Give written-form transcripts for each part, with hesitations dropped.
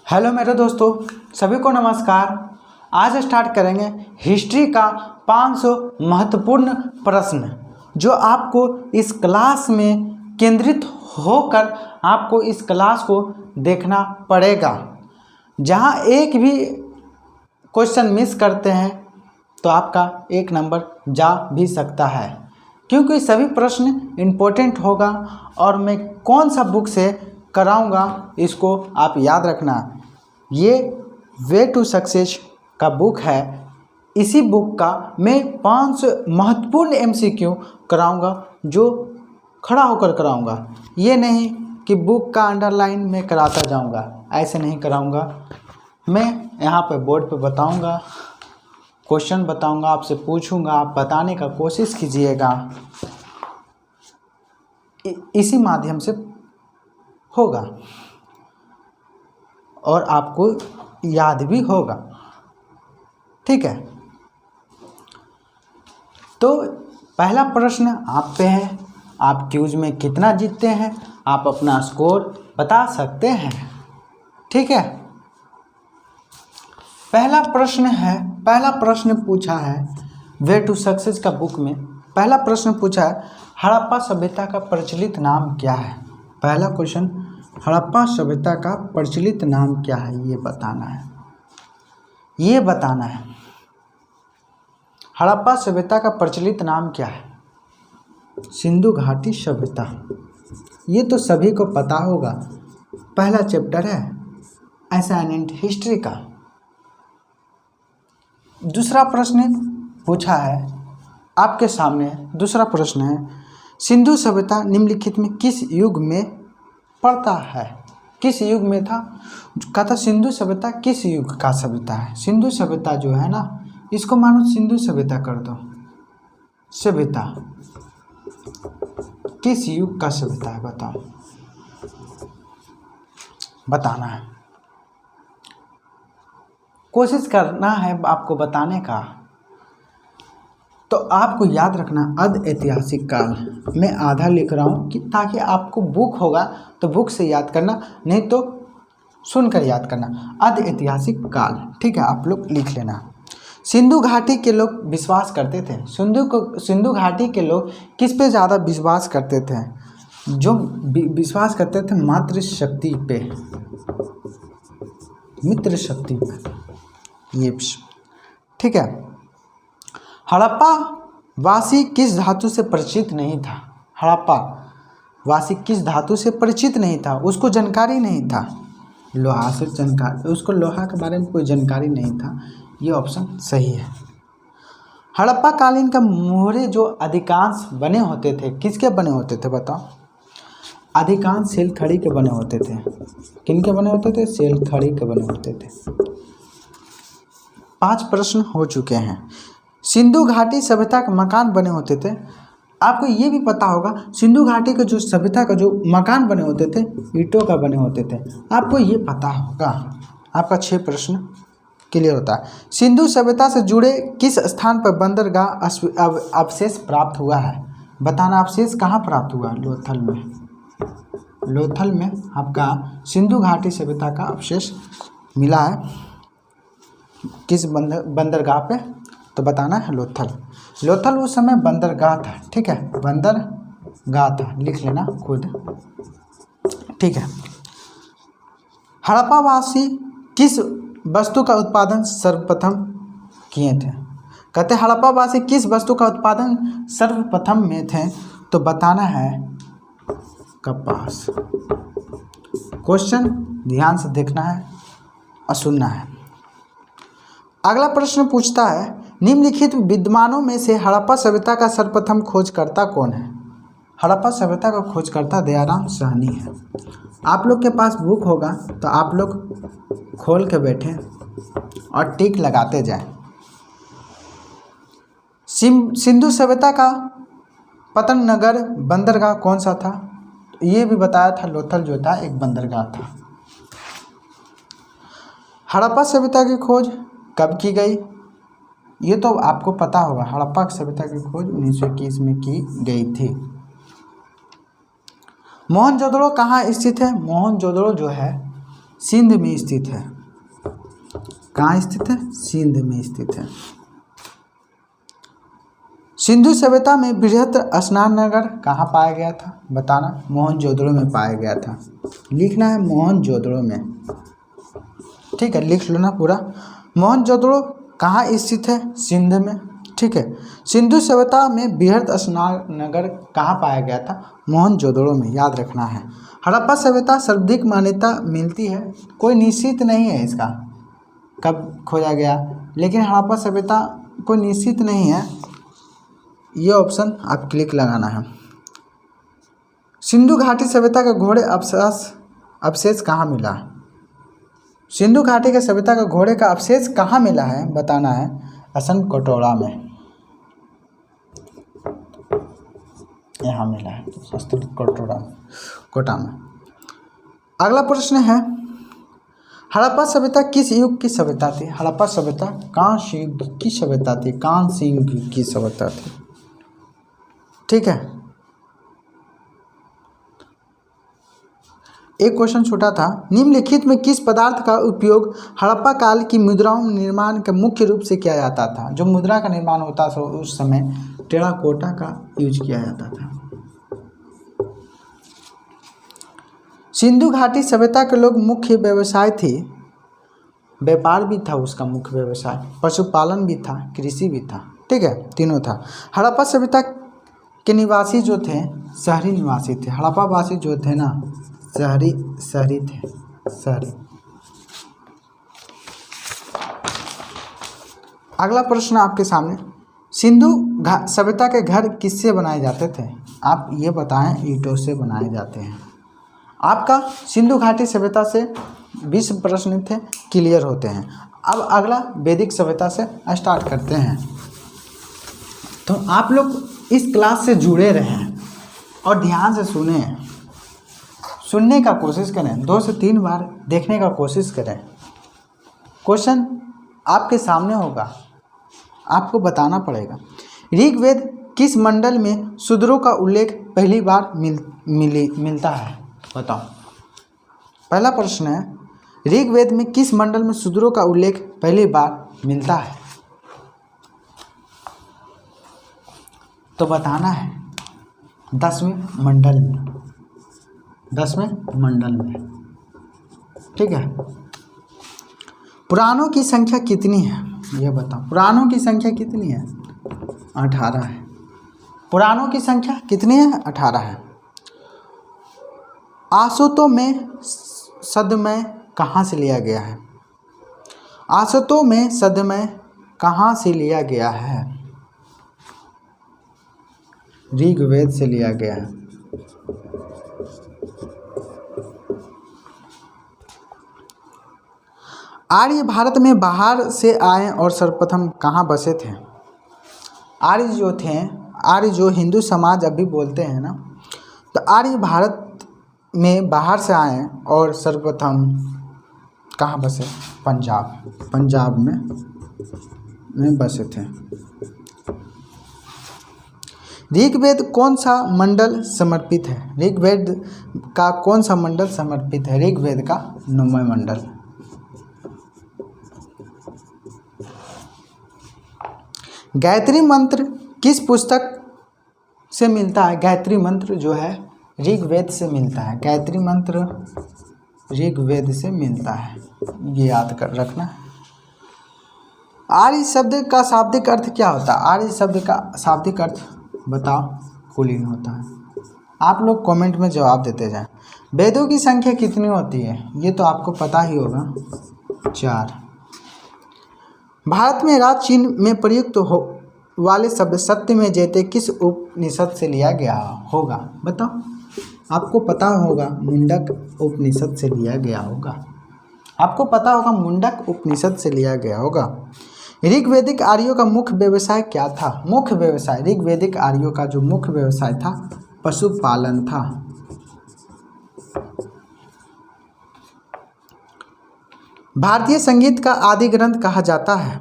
Hello मेरे दोस्तों, सभी को नमस्कार। आज स्टार्ट करेंगे हिस्ट्री का 500 महत्वपूर्ण प्रश्न जो आपको इस क्लास में केंद्रित होकर आपको इस क्लास को देखना पड़ेगा। जहां एक भी क्वेश्चन मिस करते हैं तो आपका 1 नंबर जा भी सकता है, क्योंकि सभी प्रश्न इम्पोर्टेंट होगा और मैं कौन सा बुक से कराऊंगा इसको आप याद रखना। ये वे टू सक्सेस का बुक है। इसी बुक का मैं 500 महत्वपूर्ण MCQ कराऊंगा जो खड़ा होकर कराऊंगा। ये नहीं कि बुक का अंडरलाइन में कराता जाऊंगा, ऐसे नहीं कराऊंगा। मैं यहाँ पे बोर्ड पे बताऊंगा, क्वेश्चन बताऊंगा, आपसे पूछूंगा, आप बताने का कोशिश कीजिएगा। इसी माध्यम से होगा और आपको याद भी होगा, ठीक है। तो पहला प्रश्न आप पे है, आप क्यूज में कितना जीतते हैं आप अपना स्कोर बता सकते हैं, ठीक है। पहला प्रश्न पूछा है वे टू सक्सेस का बुक में। पहला प्रश्न पूछा है हड़प्पा सभ्यता का प्रचलित नाम क्या है। पहला क्वेश्चन, हड़प्पा सभ्यता का प्रचलित नाम क्या है, ये बताना है। हड़प्पा सभ्यता का प्रचलित नाम क्या है? सिंधु घाटी सभ्यता। ये तो सभी को पता होगा, पहला चैप्टर है एंशिएंट हिस्ट्री का। दूसरा प्रश्न पूछा है आपके सामने, दूसरा प्रश्न है सिंधु सभ्यता निम्नलिखित में किस युग में पड़ता है? किस युग में था? कहता सिंधु सभ्यता किस युग का सभ्यता है? सिंधु सभ्यता जो है ना, इसको मानो सिंधु सभ्यता कर दो। सभ्यता किस युग का सभ्यता है बताओ, बताना है, कोशिश करना है आपको बताने का। तो आपको याद रखना अध ऐतिहासिक काल, मैं आधा लिख रहा हूँ कि ताकि आपको बुक होगा तो बुक से याद करना, नहीं तो सुनकर याद करना। अध ऐतिहासिक काल, ठीक है, आप लोग लिख लेना। सिंधु घाटी के लोग विश्वास करते थे, सिंधु घाटी के लोग किस पे ज़्यादा विश्वास करते थे? जो विश्वास करते थे मातृ शक्ति पे, मित्र शक्ति पे, ये ठीक है। हड़प्पा वासी किस धातु से परिचित नहीं था? हड़प्पा वासी किस धातु से परिचित नहीं था? उसको जानकारी नहीं था, लोहा से जानकारी, उसको लोहा के बारे में कोई जानकारी नहीं था। ये ऑप्शन सही है। हड़प्पा कालीन का मोहरे जो अधिकांश बने होते थे, किसके बने होते थे बताओ? अधिकांश सेलखड़ी के बने होते थे। किनके बने होते थे? सेलखड़ी के बने होते थे। 5 प्रश्न हो चुके हैं। सिंधु घाटी सभ्यता के मकान बने होते थे। आपको ये भी पता होगा सिंधु घाटी के जो सभ्यता का जो मकान बने होते थे ईंटों का बने होते थे, आपको ये पता होगा। आपका 6 प्रश्न क्लियर होता है। सिंधु सभ्यता से जुड़े किस स्थान पर बंदरगाह अवशेष प्राप्त हुआ है? बताना। अवशेष कहाँ प्राप्त हुआ? लोथल में। लोथल में आपका सिंधु घाटी सभ्यता का अवशेष मिला है। किस बंदरगाह पे? तो बताना है लोथल। लोथल उस समय बंदरगाह था, ठीक है, बंदरगाह था, लिख लेना खुद, ठीक है। हड़प्पावासी किस वस्तु का उत्पादन सर्वप्रथम किए थे? कहते हड़प्पावासी किस वस्तु का उत्पादन सर्वप्रथम में थे? तो बताना है कपास। क्वेश्चन ध्यान से देखना है और सुनना है। अगला प्रश्न पूछता है निम्नलिखित विद्वानों में से हड़प्पा सभ्यता का सर्वप्रथम खोजकर्ता कौन है? हड़प्पा सभ्यता का खोजकर्ता दयाराम साहनी है। आप लोग के पास बुक होगा तो आप लोग खोल के बैठे और टिक लगाते जाएं। सिंधु सभ्यता का पतन नगर बंदरगाह कौन सा था? ये भी बताया था, लोथल जो था एक बंदरगाह था। हड़प्पा सभ्यता की खोज कब की गई? ये तो आपको पता होगा, हड़प्पा सभ्यता की खोज 1921 में की गई थी। मोहनजोदड़ो कहाँ स्थित है? मोहनजोदड़ो जो है सिंध में स्थित है। कहाँ स्थित है? सिंध में स्थित है। सिंधु सभ्यता में बृहत स्नान नगर कहाँ पाया गया था? बताना। मोहनजोदड़ो में पाया गया था। लिखना है मोहनजोदड़ो में। ठीक है, लिख लो ना पूरा। मोहनजोदड़ो कहाँ स्थित है? सिंध में। ठीक है। सिंधु सभ्यता में बृहत स्नान नगर कहाँ पाया गया था? मोहनजोदड़ो में, याद रखना है। हड़प्पा सभ्यता सर्वाधिक मान्यता मिलती है, कोई निश्चित नहीं है इसका कब खोजा गया, लेकिन हड़प्पा सभ्यता कोई निश्चित नहीं है, ये ऑप्शन आप क्लिक लगाना है। सिंधु घाटी सभ्यता का घोड़े अवशेष कहाँ मिला? सिंधु घाटी के सभ्यता का घोड़े का अवशेष कहाँ मिला है? बताना है। असनकोटोरा में, यहाँ मिला है, कोटा में। अगला प्रश्न है, हड़प्पा सभ्यता किस युग की सभ्यता थी? हड़प्पा सभ्यता कांस्य युग की सभ्यता थी। कांस्य युग की सभ्यता थी। ठीक है। एक क्वेश्चन छोटा था, निम्नलिखित में किस पदार्थ का उपयोग हड़प्पा काल की मुद्राओं निर्माण के मुख्य रूप से किया जाता था? जो मुद्रा का निर्माण होता था उस समय टेराकोटा का यूज किया जाता था। सिंधु घाटी सभ्यता के लोग मुख्य व्यवसाय थी, व्यापार भी था उसका मुख्य व्यवसाय, पशुपालन भी था, कृषि भी था। ठीक है, तीनों था। हड़प्पा सभ्यता के निवासी जो थे शहरी निवासी थे। हड़प्पा वासी जो थे ना शहरी थे, शहरी। अगला प्रश्न आपके सामने, सिंधु सभ्यता के घर किससे बनाए जाते थे? आप ये बताएं। ईंटों से बनाए जाते हैं। आपका सिंधु घाटी सभ्यता से 20 प्रश्न थे, क्लियर होते हैं। अब अगला वैदिक सभ्यता से स्टार्ट करते हैं। तो आप लोग इस क्लास से जुड़े रहें और ध्यान से सुनने का कोशिश करें, 2 से 3 बार देखने का कोशिश करें। क्वेश्चन आपके सामने होगा, आपको बताना पड़ेगा। ऋग्वेद किस मंडल में शूद्रों का उल्लेख पहली बार मिलता है? बताओ। पहला प्रश्न है, ऋग्वेद में किस मंडल में शूद्रों का उल्लेख पहली बार मिलता है? तो बताना है 10वें मंडल में। 10वें मंडल में। ठीक है। पुराणों की संख्या कितनी है? यह बताओ। पुराणों की संख्या कितनी है? 18 है। पुराणों की संख्या कितनी है? 18 है। आसुतों में सदमय कहाँ से लिया गया है? आसुतों में सदमय कहाँ से लिया गया है? ऋग्वेद से लिया गया है। आर्य भारत में बाहर से आए और सर्वप्रथम कहाँ बसे थे? आर्य जो हिंदू समाज अभी बोलते हैं ना, तो आर्य भारत में बाहर से आए और सर्वप्रथम कहाँ बसे? पंजाब में बसे थे। ऋग्वेद कौन सा मंडल समर्पित है? ऋग्वेद का कौन सा मंडल समर्पित है? ऋग्वेद का 9वां मंडल। गायत्री मंत्र किस पुस्तक से मिलता है? गायत्री मंत्र जो है ऋग्वेद से मिलता है। गायत्री मंत्र ऋग्वेद से मिलता है, ये याद कर रखना। आर्य शब्द का शाब्दिक अर्थ क्या होता है? आर्य शब्द का शाब्दिक अर्थ बताओ। कुलीन होता है। आप लोग कमेंट में जवाब देते जाएं। वेदों की संख्या कितनी होती है? ये तो आपको पता ही होगा, 4। भारत में राज चिन्ह में प्रयुक्त वाले शब्द सत्य में जयते किस उपनिषद से लिया गया होगा? बताओ। आपको पता होगा मुंडक उपनिषद से लिया गया होगा। आपको पता होगा मुंडक उपनिषद से लिया गया होगा। ऋग्वैदिक आर्यों का मुख्य व्यवसाय क्या था? मुख्य व्यवसाय ऋग्वैदिक आर्यों का जो मुख्य व्यवसाय था पशुपालन था। भारतीय संगीत का आदि ग्रंथ कहा जाता है?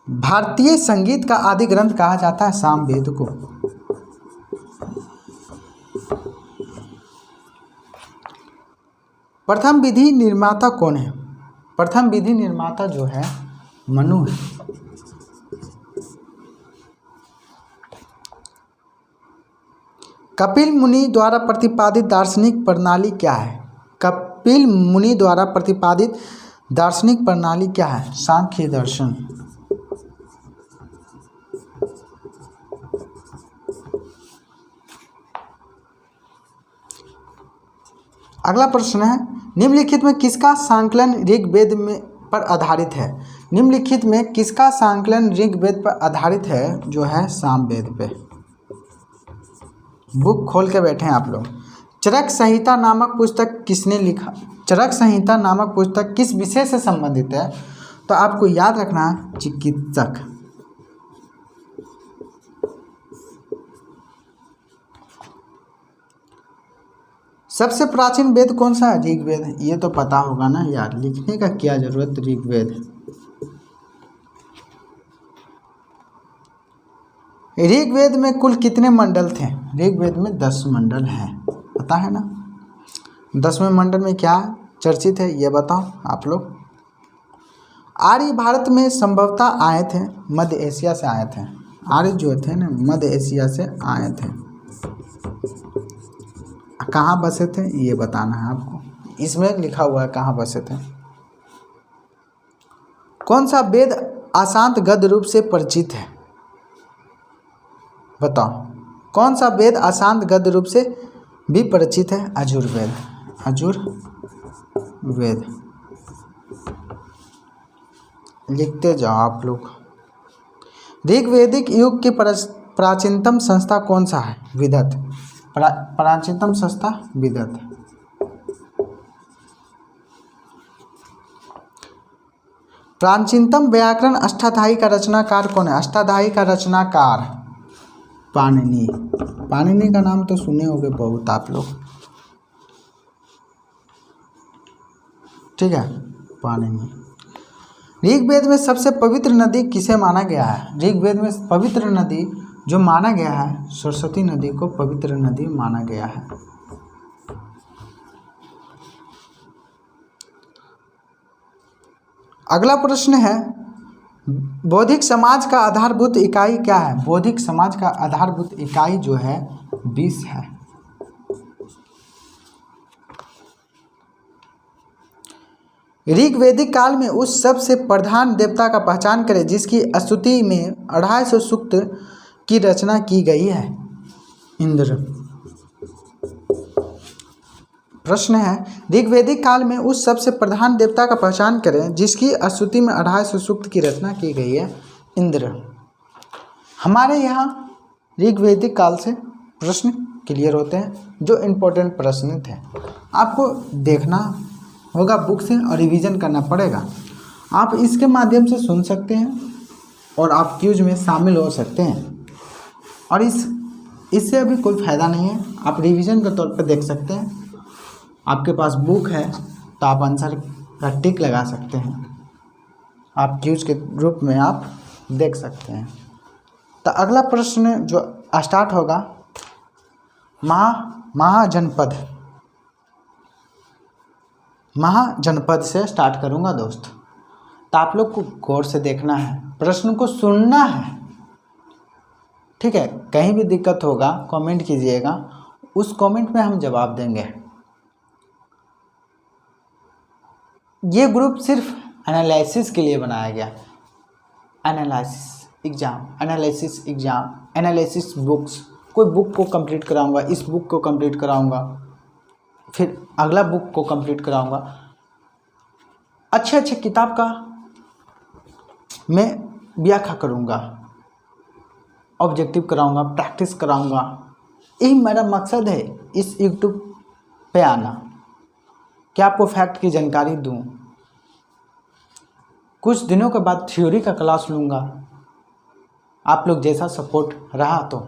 भारतीय संगीत का आदि ग्रंथ कहा जाता है सामवेद को। प्रथम विधि निर्माता कौन है? प्रथम विधि निर्माता जो है मनु है। कपिल मुनि द्वारा प्रतिपादित दार्शनिक प्रणाली क्या है? कपिल मुनि द्वारा प्रतिपादित दार्शनिक प्रणाली क्या है? सांख्य दर्शन। अगला प्रश्न है, निम्नलिखित में किसका संकलन ऋग्वेद में पर आधारित है? निम्नलिखित में किसका संकलन ऋग्वेद पर आधारित है? जो है सामवेद पे। बुक खोल के बैठे हैं आप लोग। चरक संहिता नामक पुस्तक किसने लिखा? चरक संहिता नामक पुस्तक किस विषय से संबंधित है? तो आपको याद रखना है चिकित्सक। सबसे प्राचीन वेद कौन सा है? ऋग्वेद। ये तो पता होगा ना यार, लिखने का क्या जरूरत। ऋग्वेद। ऋग्वेद में कुल कितने मंडल थे? ऋग्वेद में 10 मंडल हैं, पता है ना। 10वें मंडल में क्या चर्चित है ये बताओ आप लोग। आर्य भारत में संभवतः आए थे, मध्य एशिया से आए थे। आर्य जो थे ना मध्य एशिया से आए थे। कहाँ बसे थे ये बताना है आपको, इसमें लिखा हुआ है कहाँ बसे थे। कौन सा वेद अशांत गद्य रूप से परिचित है? बताओ कौन सा वेद अशांत गद्य रूप से भी परिचित है? यजुर्वेद। यजुर्वेद लिखते जाओ आप लोग। ऋग्वैदिक युग की प्राचीनतम संस्था कौन सा है? विदत। प्राचीनतम संस्था विदत। प्राचीनतम व्याकरण अष्टाध्यायी का रचनाकार कौन है? अष्टाध्यायी का रचनाकार पाणिनि। पाणिनि का नाम तो सुने होंगे बहुत आप लोग, ठीक है, पाणिनि। ऋग्वेद में सबसे पवित्र नदी किसे माना गया है? ऋग्वेद में पवित्र नदी जो माना गया है सरस्वती नदी को पवित्र नदी माना गया है। अगला प्रश्न है, बौद्धिक समाज का आधारभूत इकाई क्या है? बौद्धिक समाज का आधारभूत इकाई जो है 20 है। ऋग्वैदिक काल में उस सबसे प्रधान देवता का पहचान करें जिसकी स्तुति में 250 सूक्त की रचना की गई है। इंद्र। प्रश्न है, ऋग्वैदिक काल में उस सबसे प्रधान देवता का पहचान करें जिसकी स्तुति में 250 सूक्त की रचना की गई है। इंद्र। हमारे यहाँ ऋग्वैदिक काल से प्रश्न क्लियर होते हैं, जो इम्पोर्टेंट प्रश्न थे आपको देखना होगा बुक से और रिवीजन करना पड़ेगा। आप इसके माध्यम से सुन सकते हैं और आप क्यूज में शामिल हो सकते हैं, और इससे अभी कोई फ़ायदा नहीं है। आप रिवीजन के तौर पर देख सकते हैं। आपके पास बुक है तो आप आंसर का टिक लगा सकते हैं, आप क्यूज के रूप में आप देख सकते हैं। तो अगला प्रश्न जो स्टार्ट होगा महाजनपद से स्टार्ट करूंगा दोस्त। तो आप लोग को गौर से देखना है, प्रश्न को सुनना है, ठीक है। कहीं भी दिक्कत होगा कमेंट कीजिएगा, उस कमेंट में हम जवाब देंगे। ये ग्रुप सिर्फ एनालिसिस के लिए बनाया गया। एनालिसिस एग्ज़ाम, एनालिसिस बुक्स, कोई बुक को कंप्लीट कराऊंगा, इस बुक को कंप्लीट कराऊंगा, फिर अगला बुक को कंप्लीट कराऊंगा। अच्छे किताब का मैं व्याख्या करूंगा, ऑब्जेक्टिव कराऊंगा, प्रैक्टिस कराऊंगा। यही मेरा मकसद है इस यूट्यूब पे आना, कि आपको फैक्ट की जानकारी दूं। कुछ दिनों के बाद थ्योरी का क्लास लूँगा। आप लोग जैसा सपोर्ट रहा तो